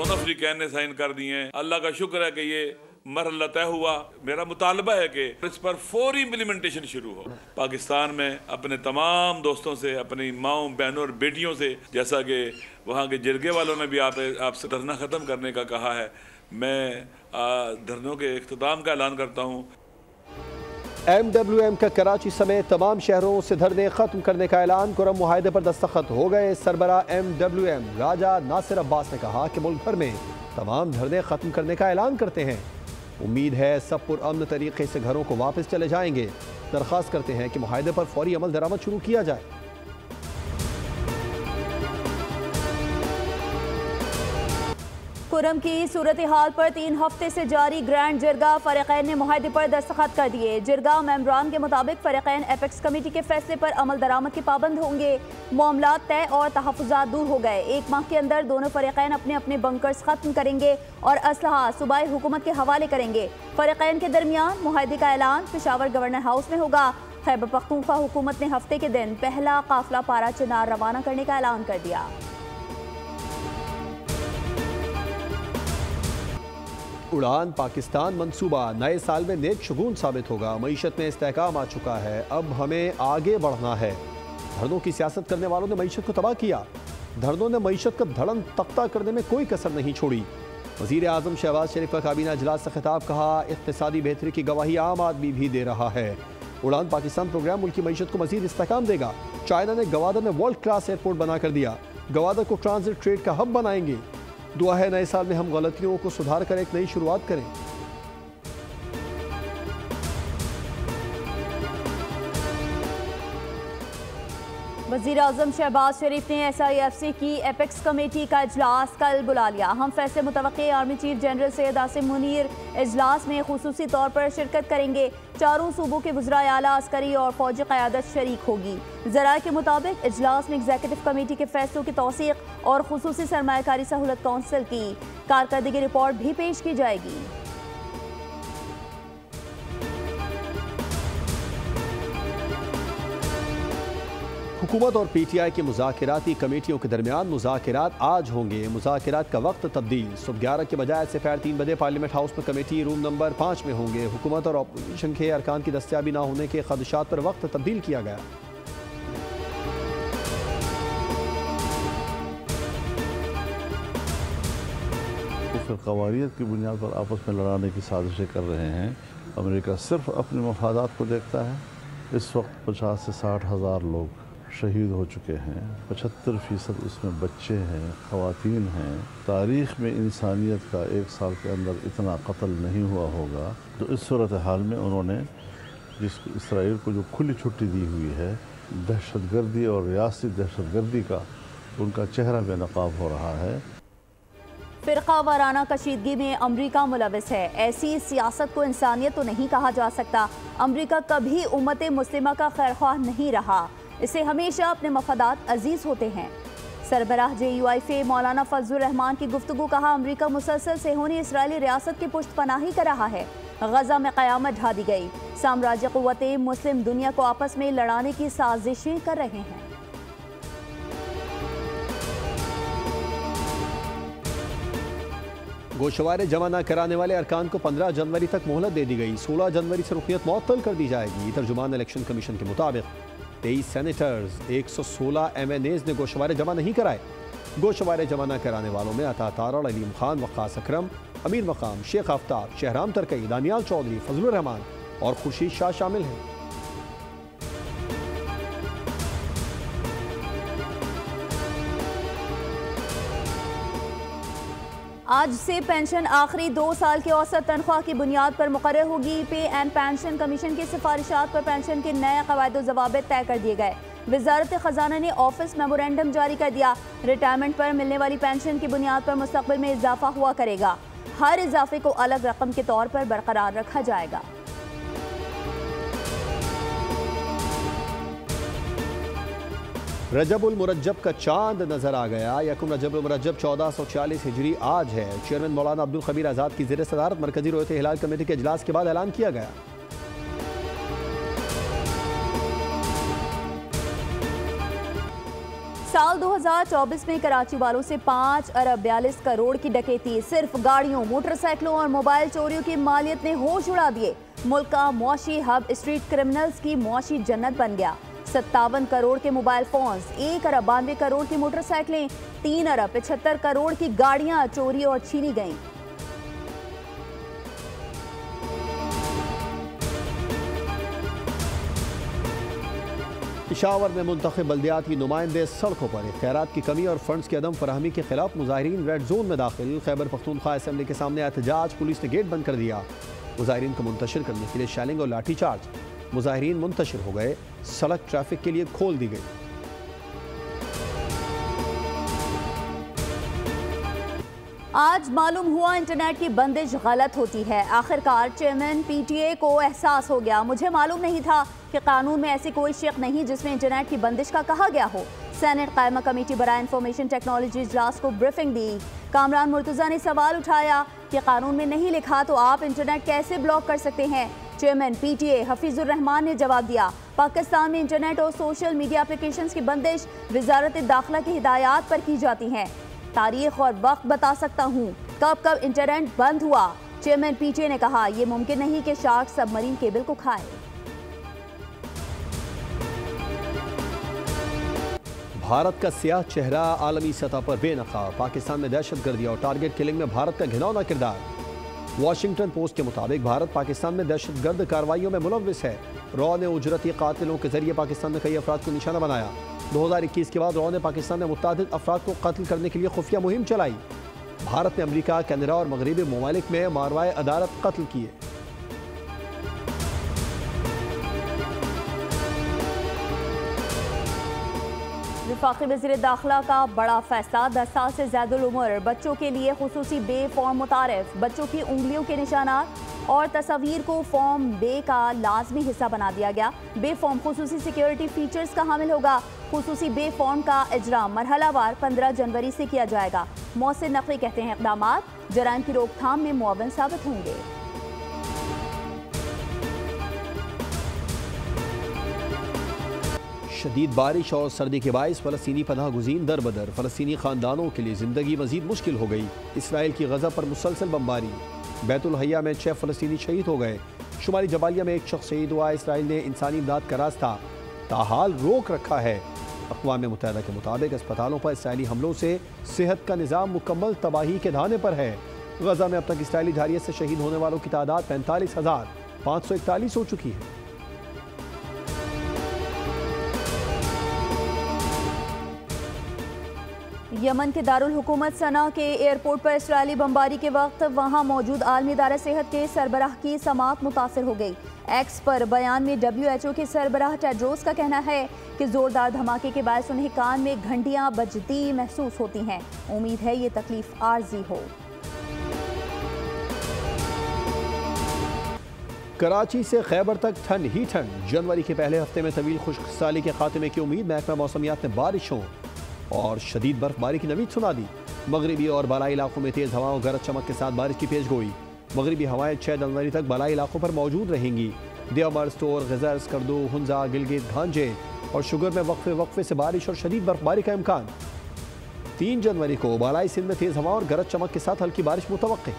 दोनों अफ्रीकैन ने साइन कर दिए हैं। अल्लाह का शुक्र है कि ये मरहला तय हुआ। मेरा मुतालबा है कि इस पर फौरी इम्प्लीमेंटेशन शुरू हो। पाकिस्तान में अपने तमाम दोस्तों से, अपनी माओ बहनों और बेटियों से, जैसा कि वहाँ के जिरगे वालों ने भी आपसे धरना ख़त्म करने का कहा है, मैं धरनों के इख्तिताम का ऐलान करता हूँ। MWM का कराची समेत तमाम शहरों से धरने खत्म करने का ऐलान। कुरम मुआहदे पर दस्तखत हो गए। सरबरा MWM राजा नासिर अब्बास ने कहा कि मुल्क भर में तमाम धरने खत्म करने का ऐलान करते हैं। उम्मीद है सब पुरअमन तरीके से घरों को वापस चले जाएंगे। दरख्वास्त करते हैं कि मुआहदे पर फौरी अमल दरामद शुरू किया जाए। कुरम की सूरत हाल पर 3 हफ्ते से जारी ग्रैंड जिरगा फरीकैन ने मुआहदे पर दस्तखत कर दिए। जिरगा मेम्बरान के मुताबिक फरीकैन एपेक्स कमेटी के फैसले पर अमल दरामद के पाबंद होंगे। मामलात तय और तहफ़्फ़ुज़ात दूर हो गए। 1 माह के अंदर दोनों फरीकैन अपने अपने बंकर्स खत्म करेंगे और असलहा सूबाई हुकूमत के हवाले करेंगे। फरीकैन के दरमियान मुआहदे का ऐलान पेशावर गवर्नर हाउस में होगा। खैबर पख्तूनख्वा हुकूमत ने हफ्ते के दिन पहला काफिला पारा चिनार रवाना करने का ऐलान कर दिया। उड़ान पाकिस्तान मंसूबा नए साल में नेक शगुन साबित होगा। मईशत में इस्तेहकाम आ चुका है, अब हमें आगे बढ़ना है। धरनों की सियासत करने वालों ने मईशत को तबाह किया। धरनों ने मईशत का धड़न तख्ता करने में कोई कसर नहीं छोड़ी। वज़ीर आज़म शहबाज शरीफ का काबीना इजलास से खिताब, कहा इक़्तिसादी बेहतरी की गवाही आम आदमी भी दे रहा है। उड़ान पाकिस्तान प्रोग्राम मुल्क की मईशत को मज़ीद इस्तेहकाम देगा। चाइना ने गवादर में वर्ल्ड क्लास एयरपोर्ट बना कर दिया। गवादर को ट्रांजिट ट्रेड का हब बनाएंगे। दुआ है नए साल में हम गलतियों को सुधार कर एक नई शुरुआत करें। वज़ीर आज़म शहबाज शरीफ ने SIFC की एपेक्स कमेटी का इजलास कल बुला लिया। हम फैसले मुतवक्के army chief general Syed Asim Munir इजलास में खुसूसी तौर पर शिरकत करेंगे। चारों सूबों के वज़राए आला, अस्करी और फौजी क़यादत शरीक होगी। ज़राए के मुताबिक इजलास में एग्जीक्यूटिव कमेटी के फैसलों की तौसीक़ और खुसूसी सरमायाकारी सहूलत कौंसिल की कारकर्दगी रिपोर्ट भी पेश की जाएगी। हुकूमत और PTI की मुज़ाकिराती कमेटियों के दरमियान मुज़ाकिरात आज होंगे। मुज़ाकिरात का वक्त तब्दील। सुबह 11 के बजाय से 3 बजे पार्लियामेंट हाउस में कमेटी रूम नंबर 5 में होंगे। हुकूमत और अपोजिशन के अरकान की दस्तयाबी न होने के खदशात पर वक्त तब्दील किया गया। फ़िरक़ावारियत की बुनियाद पर आपस में लड़ाने की साजिशें कर रहे हैं। अमेरिका सिर्फ अपने मफादात को देखता है। इस वक्त 50 से 60 हज़ार लोग शहीद हो चुके हैं। 75% उसमें बच्चे हैं, ख़वातीन हैं। तारीख़ में इंसानियत का 1 साल के अंदर इतना कत्ल नहीं हुआ होगा। तो इस सूरत हाल में उन्होंने इसराइल को जो खुली छुट्टी दी हुई है, दहशतगर्दी और रियासती दहशतगर्दी का उनका चेहरा बेनकाब हो रहा है। फ़िरक़ा वाराना कशीदगी में अमरीका मुलविस है। ऐसी सियासत को इंसानियत तो नहीं कहा जा सकता। अमरीका कभी उम्मत मुस्लिमा का खैरख्वाह नहीं रहा। इसे हमेशा अपने मफादात अजीज़ होते हैं। सरबराह JUIF मौलाना फजलुर रहमान की गुफ्तगू, कहा अमरीका मुसलसल सेहोनी इसराइली रियासत की पुष्ट पनाही कर रहा है। गजा में क़यामत ढा दी गई। साम्राज्य क़ुव्वतें मुस्लिम दुनिया को आपस में लड़ाने की साजिशें कर रहे हैं। गोशवारे जमा न कराने वाले अरकान को 15 जनवरी तक मोहलत दे दी गई। 16 जनवरी से रुकनियत मुअत्तल कर दी जाएगी। तर्जुमान इलेक्शन कमीशन के मुताबिक 23 सेनेटर्स, 116 MNAs ने गोशवारे जमा नहीं कराए। गोशवारे जमा न कराने वालों में अता तारड़, अलीम खान, वक़ास अकरम, अमीर मकाम, शेख आफ्ताब, शहराम तरकई, दानियाल चौधरी, फजलुर रहमान और खुर्शीद शाह शामिल हैं। आज से पेंशन आखिरी 2 साल की औसत तनख्वाह की बुनियाद पर मुकर्रर होगी। पे एंड पेंशन कमीशन की सिफारिशात पर पेंशन के नए क़वायद ज़वाबित तय कर दिए गए। वज़ारत ख़ज़ाना ने ऑफिस मेमोरेंडम जारी कर दिया। रिटायरमेंट पर मिलने वाली पेंशन की बुनियाद पर मुस्तक़बिल में इजाफा हुआ करेगा। हर इजाफे को अलग रकम के तौर पर बरकरार रखा जाएगा। रजबुल मुरज्जब का चांद नजर आ गया। यकुम रजबुल मुरज्जब 1440 हिजरी आज है। चेयरमैन मौलाना अब्दुल खबीर आज़ाद की ज़ेर सदारत मरकजी रोयत हिलाल कमेटी के इजलास के बाद ऐलान किया गया। साल 2024 में कराची वालों से 5 अरब 42 करोड़ की डकैती। सिर्फ गाड़ियों, मोटरसाइकिलों और मोबाइल चोरियों की मालियत ने होश उड़ा दिए। मुल्क का मौशी हब स्ट्रीट क्रिमिनल्स की मौशी जन्नत बन गया। 57 करोड़ के मोबाइल फोन्स, 1 अरब 92 करोड़ की मोटरसाइकिलें, 3 अरब 75 करोड़ की गाड़ियां चोरी और छीनी गईं। पेशावर में मुंतखब बल्दियाती नुमाइंदे सड़कों पर इख्तियारात की कमी और फंड्स की अदम फराहमी के खिलाफ मुजाहिरीन रेड जोन में दाखिल। खैबर पख्तूनख्वा असेंबली के सामने एहतजाज, पुलिस ने गेट बंद कर दिया। मुजाहिरीन को मुंतशिर करने के लिए शैलिंग और लाठीचार्ज। मुजाहिरीन मुंतशिर हो गए, सड़क ट्रैफिक के लिए खोल दी गई। आज मालूम हुआ इंटरनेट की बंदिश गलत होती है। आखिरकार चेयरमैन पीटीए को एहसास हो गया। मुझे मालूम नहीं था कि कानून में ऐसी कोई शेख नहीं जिसमें इंटरनेट की बंदिश का कहा गया हो। सेनेट कायमा कमेटी बराए इंफॉर्मेशन टेक्नोलॉजी इजलास को ब्रीफिंग दी। कामरान मुर्तजा ने सवाल उठाया कि कानून में नहीं लिखा तो आप इंटरनेट कैसे ब्लॉक कर सकते हैं। चेयरमैन पीटीए हफीजुर रहमान ने जवाब दिया, पाकिस्तान में इंटरनेट और सोशल मीडिया एप्लीकेशंस की बंदिश वजारत दाखिला की हिदायत पर की जाती है। तारीख और वक्त बता सकता हूँ कब कब इंटरनेट बंद हुआ। चेयरमैन पीटीए ने कहा, यह मुमकिन नहीं कि शार्क सबमरीन केबल को खाए। भारत का सियाह चेहरा आलमी सतह पर बेनकाब। पाकिस्तान में दहशतगर्दी और टारगेट किलिंग में भारत का घिनौना किरदार। वॉशिंगटन पोस्ट के मुताबिक भारत पाकिस्तान में दहशतगर्द कार्रवाइयों में मुलव्विस है। रॉ ने उजरती कातिलों के जरिए पाकिस्तान में कई अफराद को निशाना बनाया। 2021 के बाद रॉ ने पाकिस्तान में मुतअद्दिद अफराद को कत्ल करने के लिए खुफिया मुहिम चलाई। भारत ने अमेरिका, कनाडा और मगरबी ममालिक में मारवाए अदालत कत्ल किए। वफाकी वज़ीर दाखिला का बड़ा फैसला। 10 साल से ज़्यादा उम्र बच्चों के लिए खुसूसी बे फॉर्म मुतारिफ। बच्चों की उंगलियों के निशानात और तस्वीर को फॉर्म बे का लाजमी हिस्सा बना दिया गया। बे फॉर्म खुसूसी सिक्योरिटी फीचर्स का हामिल होगा। खुसूसी बे फॉर्म का इजरा मरहलावार 15 जनवरी से किया जाएगा। मौसर नकवी कहते हैं इक़दामात जराइम की रोकथाम में मुआवन साबित होंगे। शदीद बारिश और सर्दी के बायस फ़लस्तीनी पनाह गुज़ीन दर बदर। फ़लस्तीनी ख़ानदानों के लिए ज़िंदगी मज़ीद मुश्किल हो गई। इसराइल की गज़ा पर मुसलसल बमबारी। बैतुल हया में 6 फ़लस्तीनी शहीद हो गए। शुमाली जबालिया में 1 शख्स शहीद हुआ। इसराइल ने इंसानी इमदाद का रास्ता ताहाल रोक रखा है। अक़वाम मुत्तहिदा के मुताबिक अस्पतालों पर इसराइली हमलों से सेहत का निज़ाम मुकम्मल तबाही के धाने पर है। गज़ा में अब तक इसराइली जारियत से शहीद होने वालों की तादाद 45,541 हो चुकी है। यमन के दारुल हुकूमत सना के एयरपोर्ट पर इसराइली बमबारी के वक्त वहां मौजूद आलमी इदारा सेहत के सरबराह की समात मुतासर हो गई। एक्स पर बयान में WHO के सरबराह टेड्रोस का कहना है कि जोरदार धमाके के बायस उन्हें कान में घंटियां बजती महसूस होती हैं। उम्मीद है ये तकलीफ आर्जी हो। कराची से खैबर तक ठंड ही ठंड। जनवरी के पहले हफ्ते में तवील खुश्कसाली के खात्मे की उम्मीद। महकमा मौसमियात ने बारिशों और शदीद बर्फबारी की नवीद सुना दी। मगरबी और बालाई इलाकों में तेज़ हवाओं गरज चमक के साथ बारिश की पेशगोई। मगरबी हवाएं 6 जनवरी तक बालाई इलाकों पर मौजूद रहेंगी। देवबंद, स्टोर, गजर, स्कर्दू, हुंजा, गिलगित, घांजे और शुगर में वक्फे से बारिश और शदीद बर्फबारी का इम्कान। 3 जनवरी को बालाई सिंध में तेज़ हवा और गरज चमक के साथ हल्की बारिश मुतवक्के।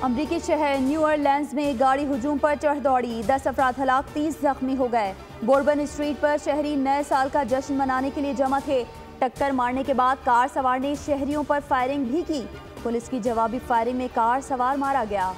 अमरीकी शहर न्यू ऑरलिन्स में गाड़ी हुजूम पर चढ़ दौड़ी। 10 अफराद हलाक, 30 जख्मी हो गए। बोर्बन स्ट्रीट पर शहरी नए साल का जश्न मनाने के लिए जमा थे। टक्कर मारने के बाद कार सवार ने शहरियों पर फायरिंग भी की। पुलिस की जवाबी फायरिंग में कार सवार मारा गया।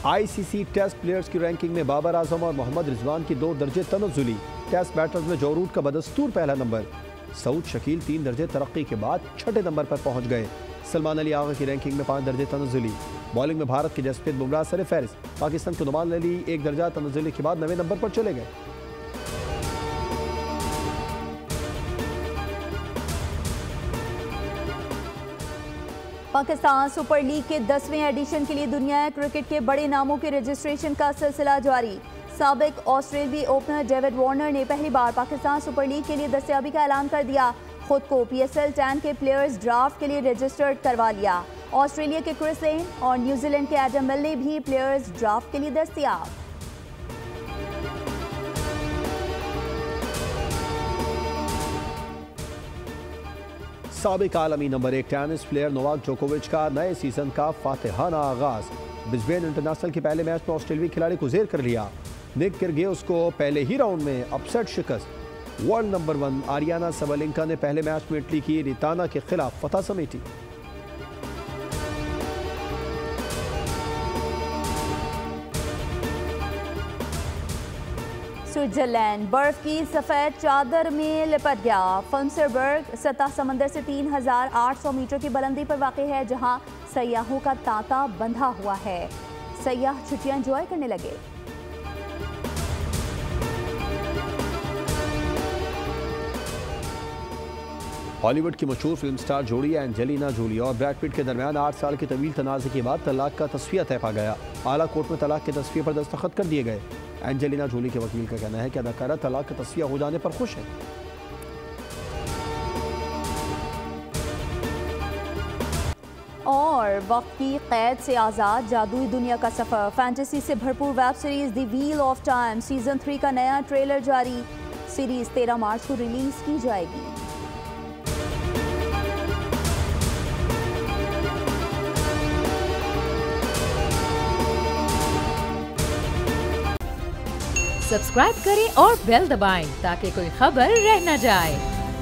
ICC टेस्ट प्लेयर्स की रैंकिंग में बाबर आजम और मोहम्मद रिजवान की 2 दर्जे तनज़्ज़ुली। टेस्ट बैटर्स में जो रूट का बदस्तूर पहला नंबर। सऊद शकील 3 दर्जे तरक्की के बाद 6ठे नंबर पर पहुंच गए। सलमान अली आगा की रैंकिंग में 5 दर्जे तनज़्ज़ुली। बॉलिंग में भारत के जसप्रीत बुमराह सर फहरिस्त। पाकिस्तान के नुमान अली 1 दर्जा तनज़्ज़ुली के बाद 9वें नंबर पर चले गए। पाकिस्तान सुपर लीग के 10वें एडिशन के लिए दुनिया क्रिकेट के बड़े नामों के रजिस्ट्रेशन का सिलसिला जारी। साबिक ऑस्ट्रेलियाई ओपनर डेविड वार्नर ने पहली बार पाकिस्तान सुपर लीग के लिए दस्तयाबी का ऐलान कर दिया। खुद को PSL 10 के प्लेयर्स ड्राफ्ट के लिए रजिस्टर्ड करवा लिया। ऑस्ट्रेलिया के क्रिस लेन और न्यूजीलैंड के एडम मिल ने भी प्लेयर्स ड्राफ्ट के लिए दस्तयाब। साबिक आलमी नंबर 1 टेनिस प्लेयर नोवाक जोकोविच का नए सीजन का फातिहाना आगाज। ब्रिस्बेन इंटरनेशनल के पहले मैच में ऑस्ट्रेलियाई खिलाड़ी को जेर कर लिया। निक किर्गियोस को पहले ही राउंड में अपसेट शिकस्त। वर्ल्ड नंबर 1 आरियाना सबलेंका ने पहले मैच में इटली की रिताना के खिलाफ फतह समेटी। स्विट्जरलैंड बर्फ की सफेद चादर में लिपट गया। फंसरबर्ग सतह समंदर से 3800 मीटर की बुलंदी पर वाक़ है, जहां सयाहों का तांता बंधा हुआ है। सयाह छुट्टियां एंजॉय करने लगे। हॉलीवुड की मशहूर फिल्म स्टार जोड़ी एंजेलिना जोली और ब्रैड पिट के दरमियान 8 साल की तवील तनाज़े के बाद तलाक का तस्फिया तय पा गया। आला कोर्ट में तलाक के तस्फिये पर दस्तखत कर दिए गए। एंजेलिना जोली के वकील का कहना है कि अदाकारा तलाक का तस्फिया हो जाने पर खुश है। और वक्त की कैद से आज़ाद जादुई दुनिया का सफ़र, फैंटेसी से भरपूर web series the wheel of time season 3 का नया ट्रेलर जारी। सीरीज 13 मार्च को रिलीज की जाएगी। सब्सक्राइब करें और बेल दबाएं ताकि कोई खबर रह न जाए।